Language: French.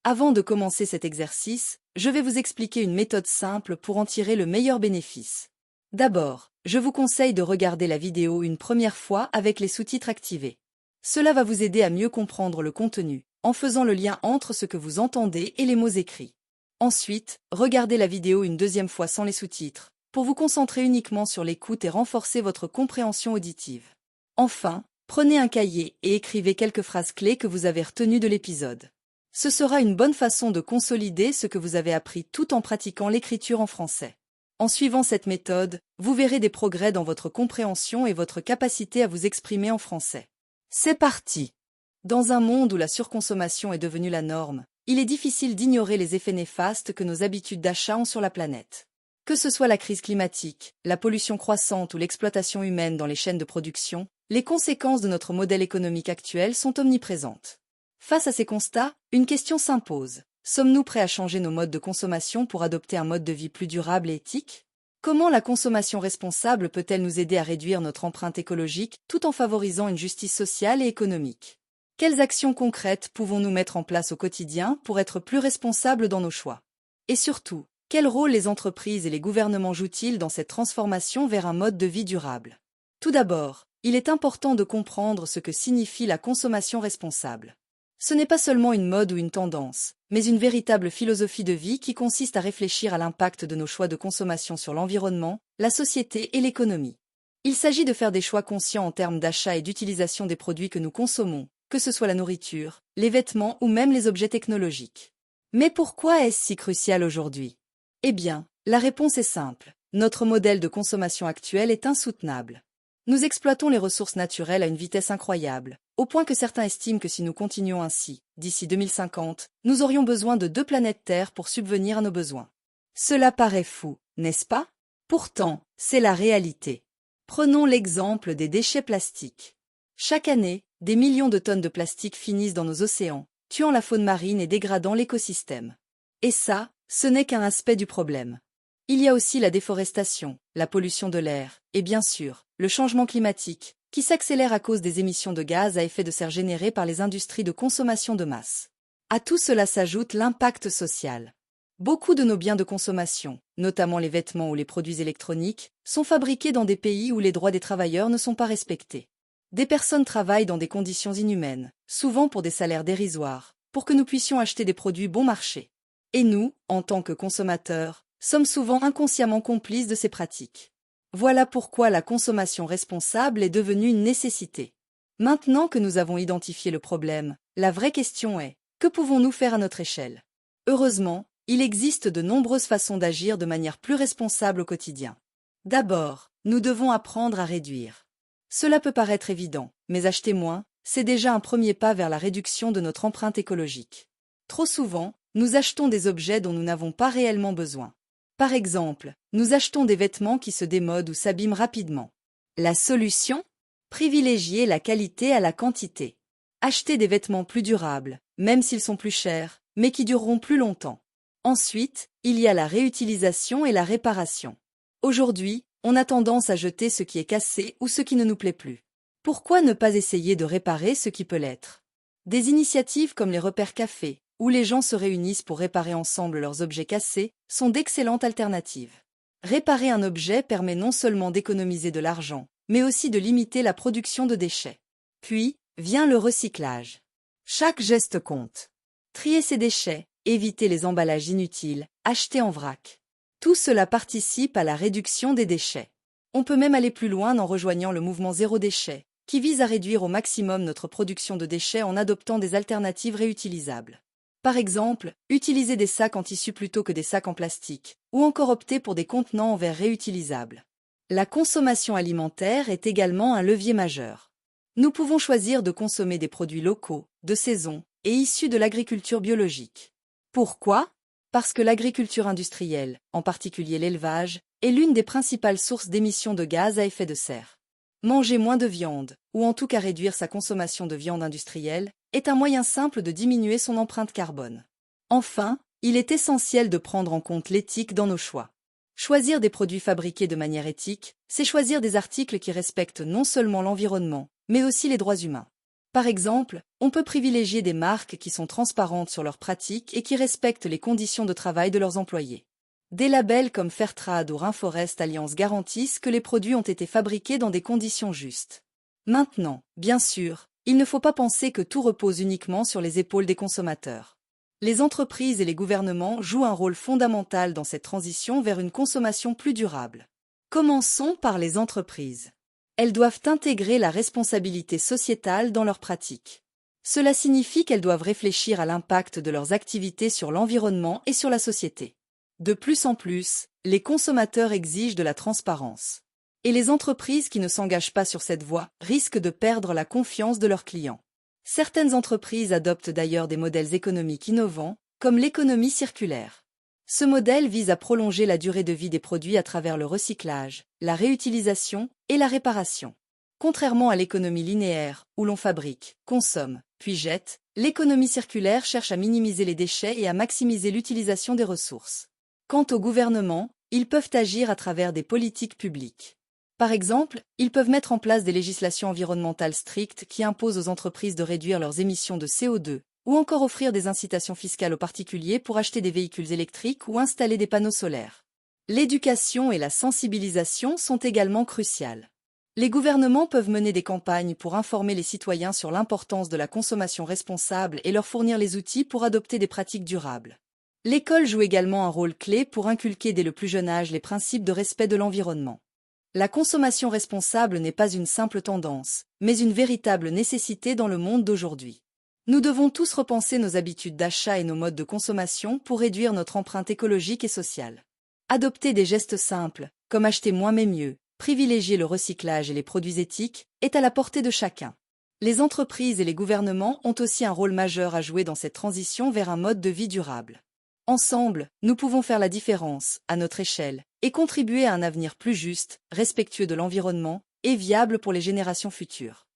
Avant de commencer cet exercice, je vais vous expliquer une méthode simple pour en tirer le meilleur bénéfice. D'abord, je vous conseille de regarder la vidéo une première fois avec les sous-titres activés. Cela va vous aider à mieux comprendre le contenu, en faisant le lien entre ce que vous entendez et les mots écrits. Ensuite, regardez la vidéo une deuxième fois sans les sous-titres, pour vous concentrer uniquement sur l'écoute et renforcer votre compréhension auditive. Enfin, prenez un cahier et écrivez quelques phrases clés que vous avez retenues de l'épisode. Ce sera une bonne façon de consolider ce que vous avez appris tout en pratiquant l'écriture en français. En suivant cette méthode, vous verrez des progrès dans votre compréhension et votre capacité à vous exprimer en français. C'est parti! Dans un monde où la surconsommation est devenue la norme, il est difficile d'ignorer les effets néfastes que nos habitudes d'achat ont sur la planète. Que ce soit la crise climatique, la pollution croissante ou l'exploitation humaine dans les chaînes de production, les conséquences de notre modèle économique actuel sont omniprésentes. Face à ces constats, une question s'impose. Sommes-nous prêts à changer nos modes de consommation pour adopter un mode de vie plus durable et éthique? Comment la consommation responsable peut-elle nous aider à réduire notre empreinte écologique tout en favorisant une justice sociale et économique? Quelles actions concrètes pouvons-nous mettre en place au quotidien pour être plus responsables dans nos choix? Et surtout, quel rôle les entreprises et les gouvernements jouent-ils dans cette transformation vers un mode de vie durable? Tout d'abord, il est important de comprendre ce que signifie la consommation responsable. Ce n'est pas seulement une mode ou une tendance, mais une véritable philosophie de vie qui consiste à réfléchir à l'impact de nos choix de consommation sur l'environnement, la société et l'économie. Il s'agit de faire des choix conscients en termes d'achat et d'utilisation des produits que nous consommons, que ce soit la nourriture, les vêtements ou même les objets technologiques. Mais pourquoi est-ce si crucial aujourd'hui? Eh bien, la réponse est simple. Notre modèle de consommation actuel est insoutenable. Nous exploitons les ressources naturelles à une vitesse incroyable, au point que certains estiment que si nous continuons ainsi, d'ici 2050, nous aurions besoin de 2 planètes Terre pour subvenir à nos besoins. Cela paraît fou, n'est-ce pas? Pourtant, c'est la réalité. Prenons l'exemple des déchets plastiques. Chaque année, des millions de tonnes de plastique finissent dans nos océans, tuant la faune marine et dégradant l'écosystème. Et ça, ce n'est qu'un aspect du problème. Il y a aussi la déforestation, la pollution de l'air, et bien sûr, le changement climatique, qui s'accélère à cause des émissions de gaz à effet de serre générées par les industries de consommation de masse. À tout cela s'ajoute l'impact social. Beaucoup de nos biens de consommation, notamment les vêtements ou les produits électroniques, sont fabriqués dans des pays où les droits des travailleurs ne sont pas respectés. Des personnes travaillent dans des conditions inhumaines, souvent pour des salaires dérisoires, pour que nous puissions acheter des produits bon marché. Et nous, en tant que consommateurs, sommes souvent inconsciemment complices de ces pratiques. Voilà pourquoi la consommation responsable est devenue une nécessité. Maintenant que nous avons identifié le problème, la vraie question est, que pouvons-nous faire à notre échelle? Heureusement, il existe de nombreuses façons d'agir de manière plus responsable au quotidien. D'abord, nous devons apprendre à réduire. Cela peut paraître évident, mais acheter moins, c'est déjà un premier pas vers la réduction de notre empreinte écologique. Trop souvent, nous achetons des objets dont nous n'avons pas réellement besoin. Par exemple, nous achetons des vêtements qui se démodent ou s'abîment rapidement. La solution? Privilégier la qualité à la quantité. Acheter des vêtements plus durables, même s'ils sont plus chers, mais qui dureront plus longtemps. Ensuite, il y a la réutilisation et la réparation. Aujourd'hui, on a tendance à jeter ce qui est cassé ou ce qui ne nous plaît plus. Pourquoi ne pas essayer de réparer ce qui peut l'être? Des initiatives comme les repères cafés, où les gens se réunissent pour réparer ensemble leurs objets cassés, sont d'excellentes alternatives. Réparer un objet permet non seulement d'économiser de l'argent, mais aussi de limiter la production de déchets. Puis, vient le recyclage. Chaque geste compte. Trier ses déchets, éviter les emballages inutiles, acheter en vrac. Tout cela participe à la réduction des déchets. On peut même aller plus loin en rejoignant le mouvement zéro déchet, qui vise à réduire au maximum notre production de déchets en adoptant des alternatives réutilisables. Par exemple, utiliser des sacs en tissu plutôt que des sacs en plastique, ou encore opter pour des contenants en verre réutilisables. La consommation alimentaire est également un levier majeur. Nous pouvons choisir de consommer des produits locaux, de saison, et issus de l'agriculture biologique. Pourquoi? Parce que l'agriculture industrielle, en particulier l'élevage, est l'une des principales sources d'émissions de gaz à effet de serre. Manger moins de viande, ou en tout cas réduire sa consommation de viande industrielle, est un moyen simple de diminuer son empreinte carbone. Enfin, il est essentiel de prendre en compte l'éthique dans nos choix. Choisir des produits fabriqués de manière éthique, c'est choisir des articles qui respectent non seulement l'environnement, mais aussi les droits humains. Par exemple, on peut privilégier des marques qui sont transparentes sur leurs pratiques et qui respectent les conditions de travail de leurs employés. Des labels comme Fairtrade ou Rainforest Alliance garantissent que les produits ont été fabriqués dans des conditions justes. Maintenant, bien sûr, il ne faut pas penser que tout repose uniquement sur les épaules des consommateurs. Les entreprises et les gouvernements jouent un rôle fondamental dans cette transition vers une consommation plus durable. Commençons par les entreprises. Elles doivent intégrer la responsabilité sociétale dans leurs pratiques. Cela signifie qu'elles doivent réfléchir à l'impact de leurs activités sur l'environnement et sur la société. De plus en plus, les consommateurs exigent de la transparence. Et les entreprises qui ne s'engagent pas sur cette voie risquent de perdre la confiance de leurs clients. Certaines entreprises adoptent d'ailleurs des modèles économiques innovants, comme l'économie circulaire. Ce modèle vise à prolonger la durée de vie des produits à travers le recyclage, la réutilisation et la réparation. Contrairement à l'économie linéaire, où l'on fabrique, consomme, puis jette, l'économie circulaire cherche à minimiser les déchets et à maximiser l'utilisation des ressources. Quant au gouvernement, ils peuvent agir à travers des politiques publiques. Par exemple, ils peuvent mettre en place des législations environnementales strictes qui imposent aux entreprises de réduire leurs émissions de CO2, ou encore offrir des incitations fiscales aux particuliers pour acheter des véhicules électriques ou installer des panneaux solaires. L'éducation et la sensibilisation sont également cruciales. Les gouvernements peuvent mener des campagnes pour informer les citoyens sur l'importance de la consommation responsable et leur fournir les outils pour adopter des pratiques durables. L'école joue également un rôle clé pour inculquer dès le plus jeune âge les principes de respect de l'environnement. La consommation responsable n'est pas une simple tendance, mais une véritable nécessité dans le monde d'aujourd'hui. Nous devons tous repenser nos habitudes d'achat et nos modes de consommation pour réduire notre empreinte écologique et sociale. Adopter des gestes simples, comme acheter moins mais mieux, privilégier le recyclage et les produits éthiques, est à la portée de chacun. Les entreprises et les gouvernements ont aussi un rôle majeur à jouer dans cette transition vers un mode de vie durable. Ensemble, nous pouvons faire la différence, à notre échelle, et contribuer à un avenir plus juste, respectueux de l'environnement et viable pour les générations futures.